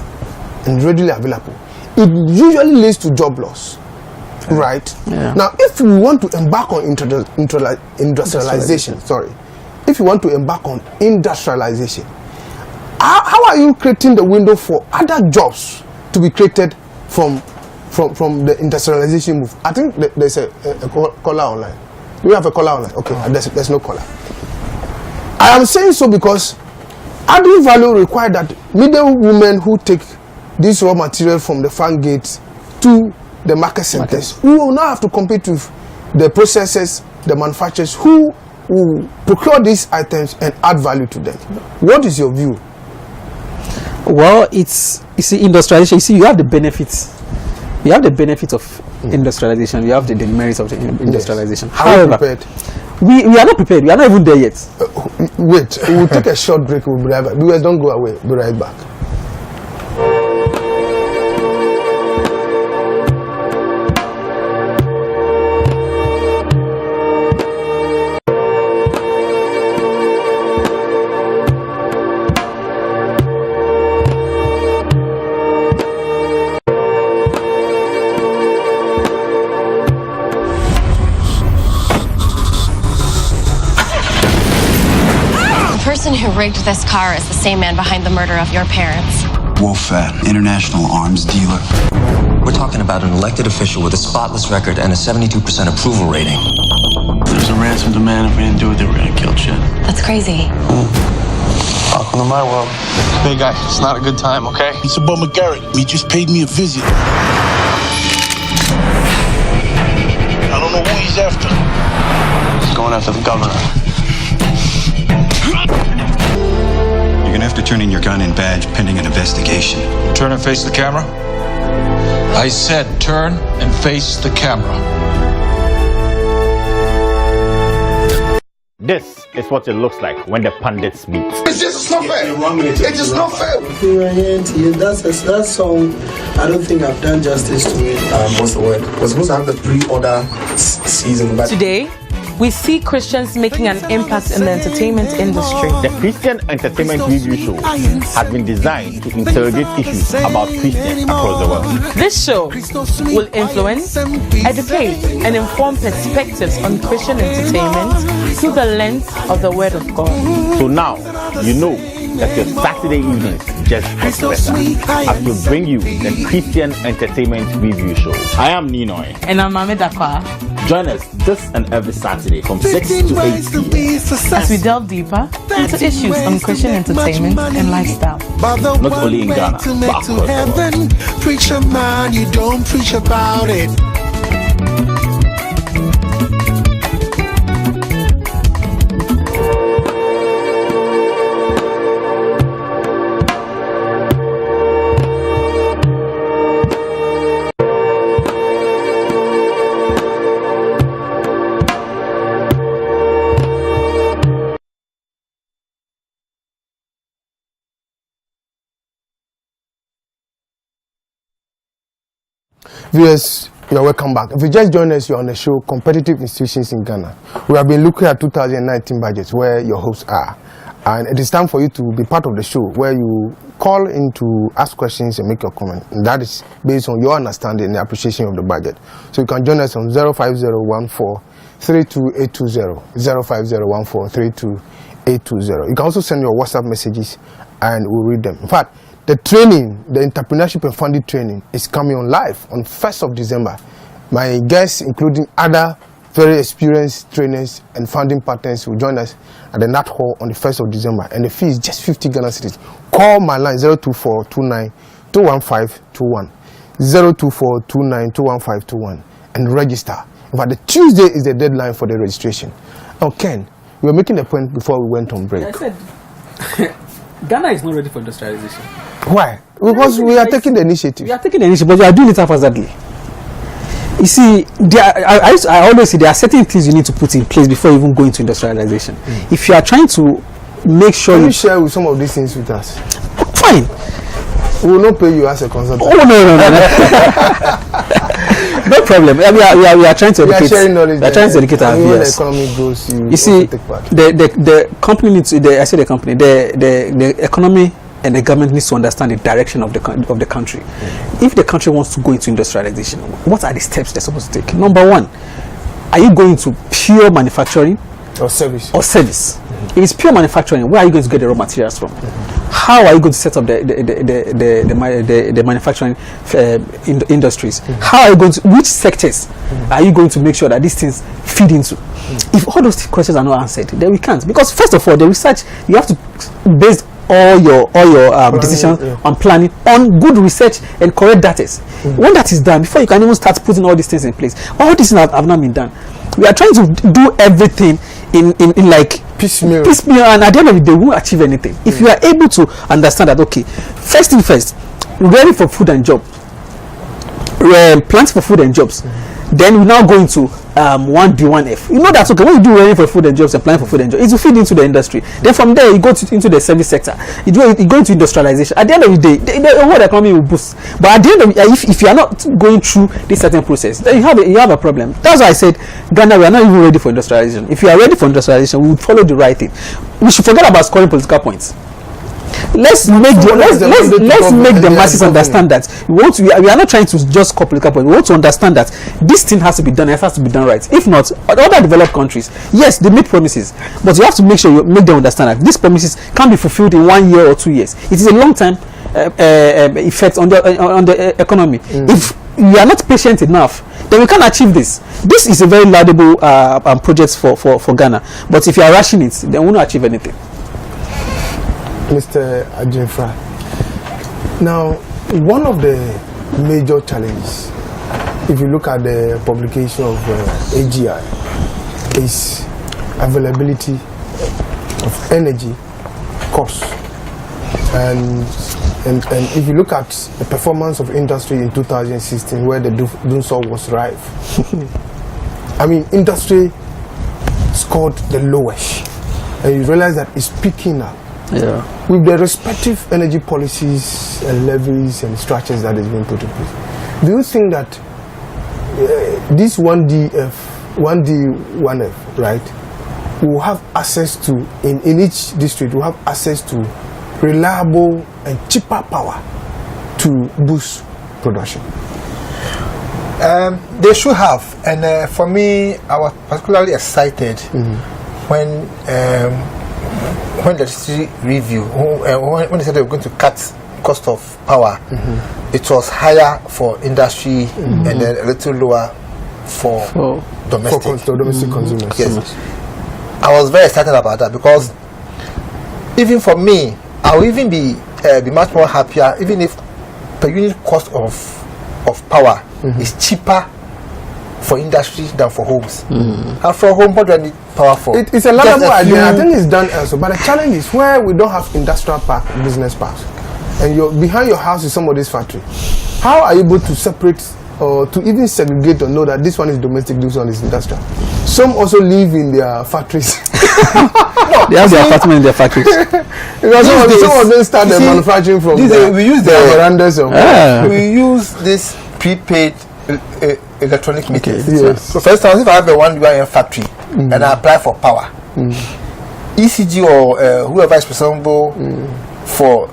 and readily available, it usually leads to job loss. Right. Yeah. Now, if we want to embark on industrialization, if you want to embark on industrialization, how are you creating the window for other jobs to be created from the industrialization move? I think there's a caller online. Do we have a caller online? Okay, there's no caller. I am saying so because adding value requires that middle women who take this raw material from the farm gates to the market centers, who will now have to compete with the processors, the manufacturers who will procure these items and add value to them. What is your view? Well, you see, industrialization. You see, you have the benefits. You have the benefit of industrialization. You have the demerits of the industrialization. Yes. However, we are not prepared. We are not even there yet. Wait, we'll take a short break. We'll be right back. Viewers, don't go away. We'll be right back. The person who rigged this car is the same man behind the murder of your parents. Wolfat, international arms dealer. We're talking about an elected official with a spotless record and a 72% approval rating. There's a ransom demand. If we didn't do it, they were gonna kill Chet. That's crazy. Welcome to my world. Hey guy, it's not a good time, okay? It's about McGarrett. He just paid me a visit. I don't know who he's after. He's going after the governor. You're gonna have to turn in your gun and badge pending an investigation. Turn and face the camera. I said turn and face the camera. This is what it looks like when the pundits meet. It's just not fair. It's just not fair. That song, I don't think I've done justice to it. What's the word? We're supposed to have the pre-order season. But today, we see Christians making an impact in the entertainment industry. The Christian Entertainment Review Show has been designed to interrogate issues about Christians across the world. This show will influence, educate, and inform perspectives on Christian entertainment through the lens of the Word of God. So now, you know that your Saturday evenings just got better as we bring you the Christian Entertainment Review Show. I am Ninoy. And I'm Ahmed Akwa. Join us this and every Saturday from 6 to 8 p.m. as we delve deeper into issues on Christian entertainment and lifestyle. Not only in Ghana, but across the world. Preach a man, you don't preach about it. Viewers, you're welcome back. If you just joined us, you're on the show Competitive Institutions in Ghana. We have been looking at 2019 budgets where your hosts are. And it is time for you to be part of the show where you call in to ask questions and make your comment. And that is based on your understanding and appreciation of the budget. So you can join us on 05014-32820, 05014-32820. You can also send your WhatsApp messages and we'll read them. In fact, the training, the entrepreneurship and funding training is coming on live on 1st of December. My guests, including other very experienced trainers and funding partners, will join us at the Nat Hall on the 1st of December. And the fee is just 50 Ghana cedis. Call my line 02429-21521, 02429-21521 and register. In fact, the Tuesday is the deadline for the registration. Now, Ken, we were making a point before we went on break. I said, Ghana is not ready for industrialization. Why? Because we are taking the initiative. We are taking the initiative, but we are doing it haphazardly. You see, I always say there are certain things you need to put in place before you even go into industrialization. If you are trying to make sure you share with some of these things with us. Fine. We will not pay you as a consultant. Oh no. No problem. We are trying to educate. We are trying to educate our viewers. The economy grows, you see, the company needs. I say the company. The economy and the government needs to understand the direction of the country. If the country wants to go into industrialization, what are the steps they're supposed to take? Number one, are you going to pure manufacturing or service? If it's pure manufacturing, where are you going to get the raw materials from? How are you going to set up the manufacturing industries? How are you going to, which sectors are you going to make sure that these things feed into? If all those questions are not answered, then we can't. Because first of all, the research, you have to base all your decisions on planning on good research and correct data. When that is done, before you can even start putting all these things in place, all these things have not been done. We are trying to do everything in like piecemeal, and at the end of the day, we won't achieve anything. If you are able to understand that, okay, first thing first, ready for food and job, plans for food and jobs. Then we now go into 1D, 1F. You know that's okay. When you do ready for food and jobs and plan for food and jobs, it will feed into the industry. Then from there, you go into the service sector. You go into industrialization. At the end of the day, the whole economy will boost. But at the end of if you are not going through this certain process, then you have a problem. That's why I said, Ghana, we are not even ready for industrialization. If you are ready for industrialization, we would follow the right thing. We should forget about scoring political points. Let's make the masses understand that we are not trying to just score political points. We want to understand that this thing has to be done. It has to be done right. If not, other developed countries, yes, they make promises, but you have to make sure you make them understand that these promises can't be fulfilled in 1 year or 2 years. It is a long-term effect on the economy. If you are not patient enough, then we can't achieve this. This is a very laudable project for Ghana. But if you are rushing it, then we won't achieve anything. Mr. Ajinfra, now one of the major challenges, if you look at the publication of AGI, is availability of energy costs. And if you look at the performance of industry in 2016, where the doomsday was rife, I mean, industry scored the lowest, and you realize that it's picking up. Yeah. With the respective energy policies and levies and structures that is being put in place, do you think that this 1D, 1F, right, will have access to, in each district, will have access to reliable and cheaper power to boost production? They should have, and for me, I was particularly excited when the city review, when they said they were going to cut cost of power, it was higher for industry and then a little lower for domestic consumers. Yes. I was very excited about that, because even for me, I will even be much more happier even if per unit cost of power is cheaper for industry than for homes. And for home, what do I need power for? It's a laudable idea. I think it's done also. But the challenge is where we don't have industrial park, business parks, and behind your house is somebody's factory. How are you able to separate or to even segregate or know that this one is domestic, this one is industrial? Some also live in their factories. They have their apartment in their factories. Because some of them start their manufacturing from we use the verandas. We use this prepaid electronic meters. Yes. So for instance, if I have a 1 UIN factory and I apply for power, ECG or whoever is responsible for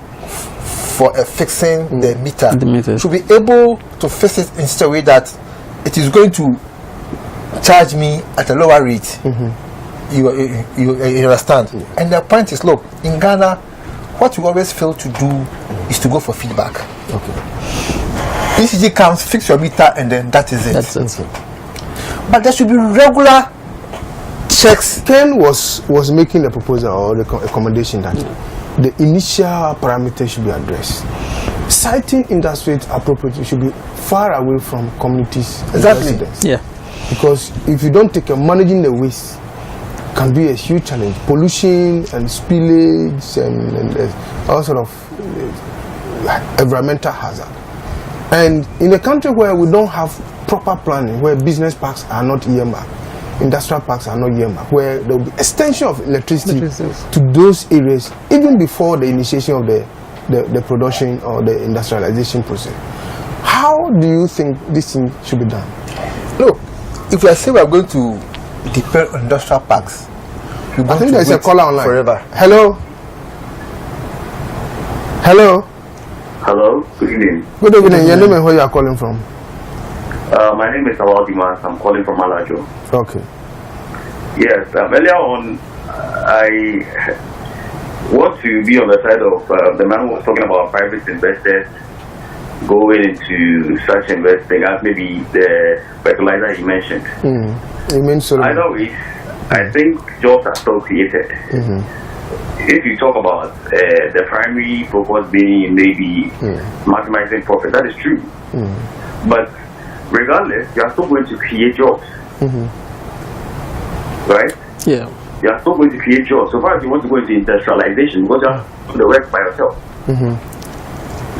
fixing the meter should be able to fix it in such a way that it is going to charge me at a lower rate. You understand? And the point is, look, in Ghana, what we always fail to do is to go for feedback. ECG comes, fix your meter, and then that is it. That's it. But there should be regular checks. Ken was making a proposal or the accommodation that the initial parameters should be addressed. Siting industry appropriately should be far away from communities. Exactly. Yeah. Because if you don't take care, managing the waste can be a huge challenge. Pollution and spillage and all sort of environmental hazard. And in a country where we don't have proper planning, where business parks are not earmarked, industrial parks are not earmarked, where there will be extension of electricity to those areas even before the initiation of the production or the industrialization process. How do you think this thing should be done? Look, if we say we are going to depend on industrial parks, I think there's a caller online. Forever. Hello? Hello. Hello. Good evening. Good evening. Your name and where you are calling from? My name is Awal Dimas. I'm calling from Malajo. Okay. Yes. Earlier on, I want to be on the side of the man who was talking about private investors going into such investing as maybe the fertilizer he mentioned. You mean so? Either way, I think jobs are still created. If you talk about the primary focus being maybe maximizing profit, that is true. But regardless, you are still going to create jobs. Right? Yeah. You are still going to create jobs. So far as you want to go into industrialization, because you have to do the work by yourself.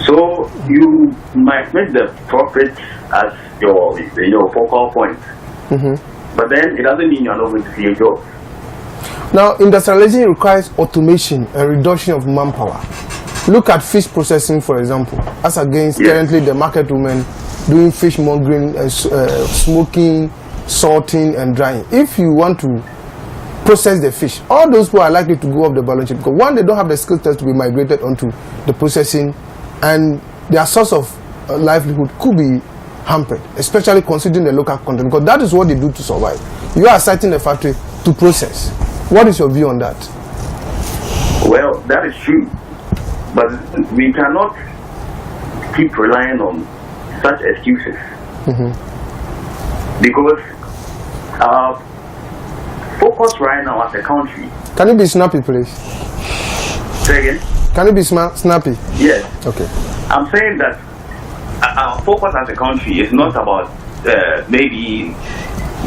So you might make the profit as your focal point. But then it doesn't mean you are not going to create jobs. Now, industrialization requires automation and reduction of manpower. Look at fish processing, for example, as against currently the market women doing fish mongering and smoking, salting and drying. If you want to process the fish, all those people are likely to go off the balance sheet because one, they don't have the skill sets to be migrated onto the processing, and their source of livelihood could be hampered, especially considering the local content, because that is what they do to survive. You are citing the factory to process. What is your view on that? Well, that is true, but we cannot keep relying on such excuses because our focus right now as a country. Can you be snappy, please? Say again? Can you be snappy? Yes. Okay. I'm saying that our focus as a country is not about maybe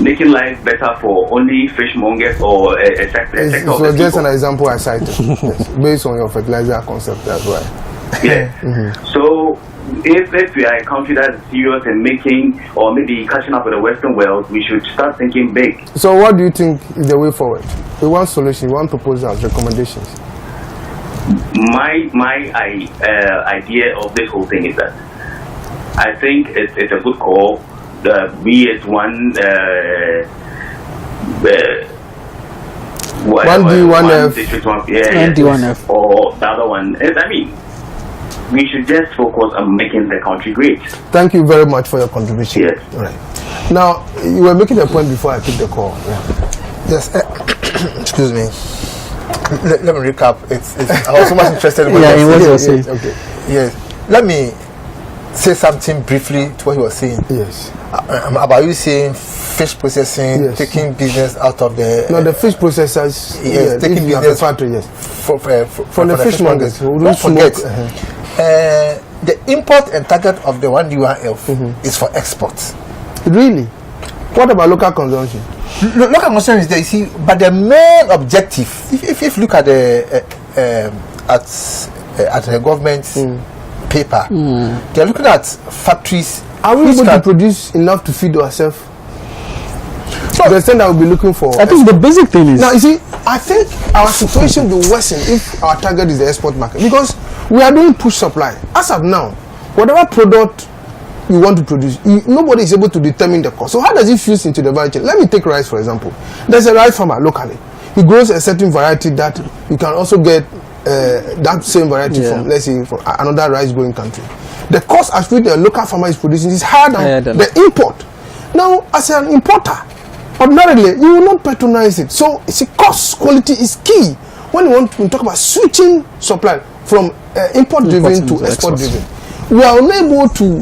making life better for only fishmongers or a sector. So just an example I cited, yes, based on your fertilizer concept as well. Yeah. So if we are a country that is serious in making or maybe catching up with the Western world, we should start thinking big. So what do you think is the way forward? We want solution, we want proposals, recommendations. My idea of this whole thing is that I think it's a good call. Be it one 1D, 1F, district, one, or the other one. I mean, we should just focus on making the country great. Thank you very much for your contribution. Yes. All right. Now, you were making a point before I took the call. Yes. Excuse me. Let me recap. I was so much interested in what you were saying. Okay. Yes. Let me say something briefly to what you were saying. Yes. About you saying fish processing, taking business out of the. No, the fish processors. Yes, taking business factory. Yes. From the fishmongers. Don't forget. The import and target of the 1D1F is for export. Really? What about local consumption? Local consumption is there, you see, but the main objective, if you look at the at the government's paper, they're looking at factories. Are we able to produce enough to feed ourselves? So the extent that we'll be looking for. I think the basic thing is. Now, you see, I think our situation will worsen if our target is the export market, because we are doing push supply. As of now, whatever product you want to produce, nobody is able to determine the cost. So how does it fit into the value chain? Let me take rice, for example. There's a rice farmer locally. He grows a certain variety that you can also get that same variety from, let's say, from another rice growing country. The cost at which the local farmer is producing is higher than the import. Now, as an importer, ordinarily, you will not patronize it. So, see, cost quality is key when you want to talk about switching supply from import-driven to export-driven. We are unable to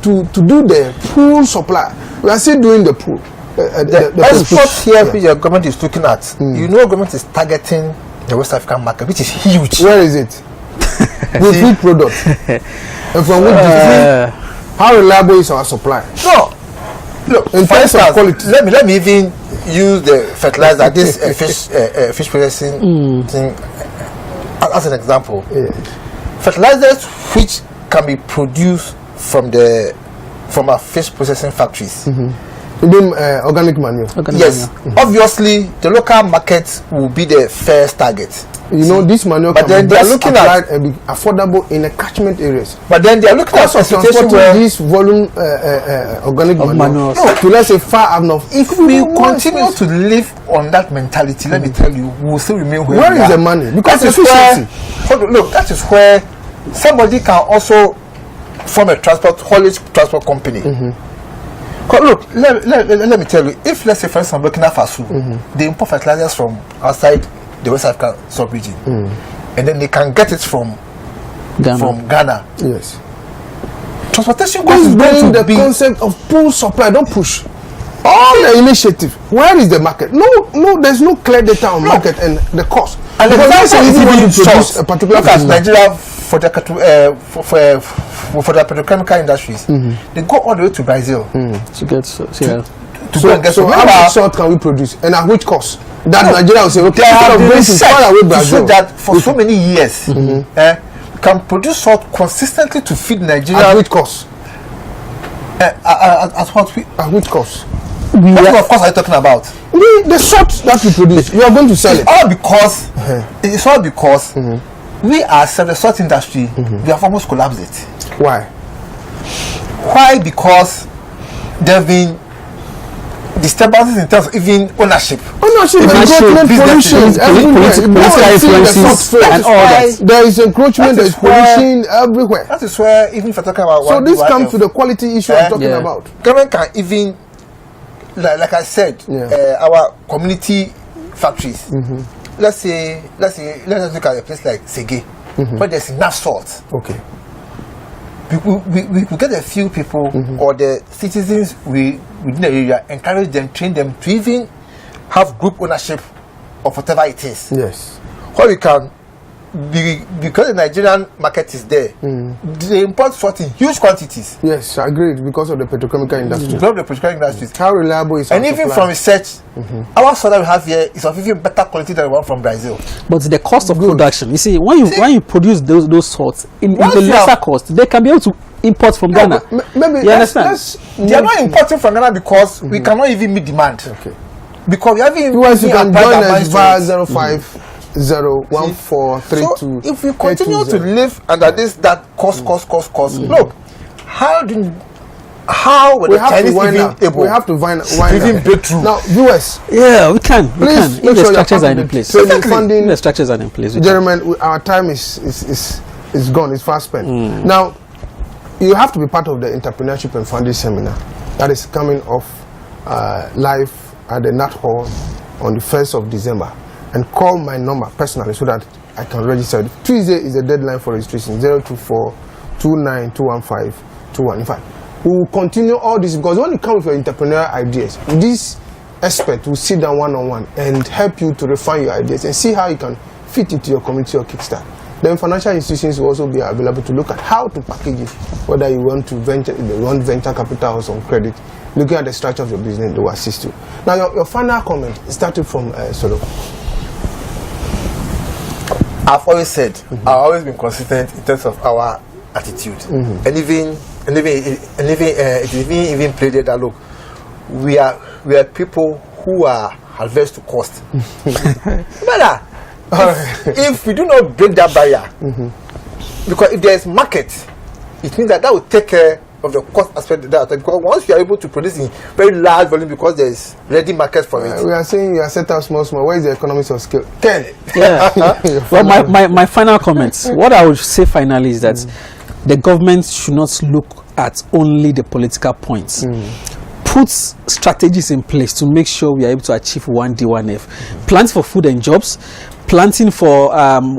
do the pool supply. We are still doing the pool. The export here, your government is looking at. You know, government is targeting the West African market, which is huge. Where is it? With which product? And from which how reliable is our supply? No. Look, in terms of quality, let me even use the fertilizer, this fish processing thing as an example. Fertilizers which can be produced from our fish processing factories. Organic manure. Yes, obviously the local market will be the first target. You know, this manure but then they are looking at affordable in the catchment areas. But then they are looking at a situation where this volume organic manure to, let's say, far enough. If we continue to live on that mentality, let me tell you, we will still remain where we are. Where is the money? Because that is where, look, that is where somebody can also form a haulage transport company. Look, let me tell you, if let's say for instance Burkina Faso, they import fertilizers from outside the West African sub-region, and then they can get it from Ghana. Yes. Transportation costs is going to the concept of pull supply, don't push. All the initiative. Where is the market? No, there's no clear data on market and the cost. And the price is even short. A particular look at Nigeria for the petrochemical industries. They go all the way to Brazil to get to go and get so how much salt can we produce and at which cost? That Nigeria will say, okay, instead of going to far away Brazil. So that for so many years, we can produce salt consistently to feed Nigeria. At which cost? At which cost? What cost are you talking about? The salt that we produce, you are going to sell it. It's all because we ourselves, the salt industry, we have almost collapsed it. Why? Because there have been disturbances in terms of even ownership, encroachment, pollution, political influences, and all that. There is encroachment, there is pollution everywhere. That is where, even if you're talking about, so this comes to the quality issue I'm talking about. Government can even, like I said, our community factories. Let's look at a place like Sege, where there's enough salt. Okay. We could get a few people or the citizens within the area, encourage them, train them to even have group ownership of whatever it is. Yes. Or we can, because the Nigerian market is there, they import salt in huge quantities. Yes, I agree, because of the petrochemical industry. Because of the petrochemical industries. How reliable is and even from research, our salt that we have here is of even better quality than the one from Brazil. But the cost of production, you see, when you produce those salts in the lesser cost, they can be able to import from Ghana. Maybe you understand? They are not importing from Ghana because we cannot even meet demand. Okay. Because we haven't. You can join us via 0501432. So if we continue to live under that cost, look, how were the Chinese even able? We have to wind even break through. Now, viewers. Yeah, we can. Please If the structures are in place. Funding. The structures are in place. Gentlemen, our time is gone. It's fast spent. Now, you have to be part of the entrepreneurship and funding seminar that is coming off live at the Nat Hall on the 1st of December, and call my number personally so that I can register. Tuesday is the deadline for registration, 024-29-215-2115. We will continue all this because when you come with your entrepreneurial ideas, this expert will sit down one-on-one and help you to refine your ideas and see how you can fit it to your community or kickstart. Then financial institutions will also be available to look at how to package it, whether you want venture capital or some credit. Looking at the structure of your business, they will assist you. Now, your final comment started from Solo. I've always said, I've always been consistent in terms of our attitude, and even played it that look, we are people who are averse to cost. But if we do not break that barrier, because if there is market, it means that will take care of the cost aspect of that. Because once you are able to produce in very large volume, because there is ready market for it. We are saying you are set up small. Where is the economics of scale? Ken. Yeah. Well, my final comments. What I would say finally is that the government should not look at only the political points. Put strategies in place to make sure we are able to achieve 1D, 1F. Plant for food and jobs. Planting for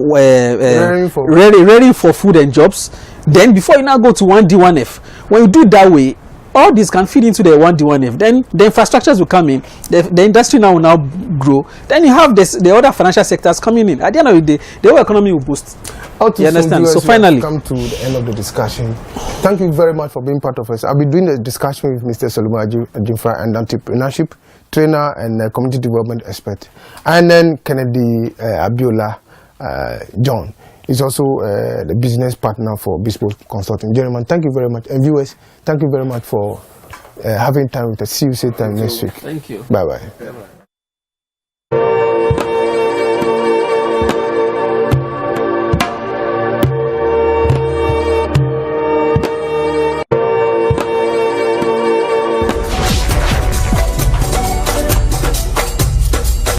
rearing for food and jobs. Then before you now go to 1D, 1F, when you do that way, all this can feed into the 1D, 1F. Then the infrastructures will come in, the industry now will now grow. Then you have the other financial sectors coming in. At the end of the day, the whole economy will boost. You understand? So finally, come to the end of the discussion. Thank you very much for being part of us. I'll be doing the discussion with Mr. Solomon Ajimfa, and entrepreneurship trainer and community development expert, and then Kennedy Abiola John. He's also the business partner for Bespoke Consulting. Gentlemen, thank you very much. And viewers, thank you very much for having time with us. See you same time next week. Thank you. Bye-bye.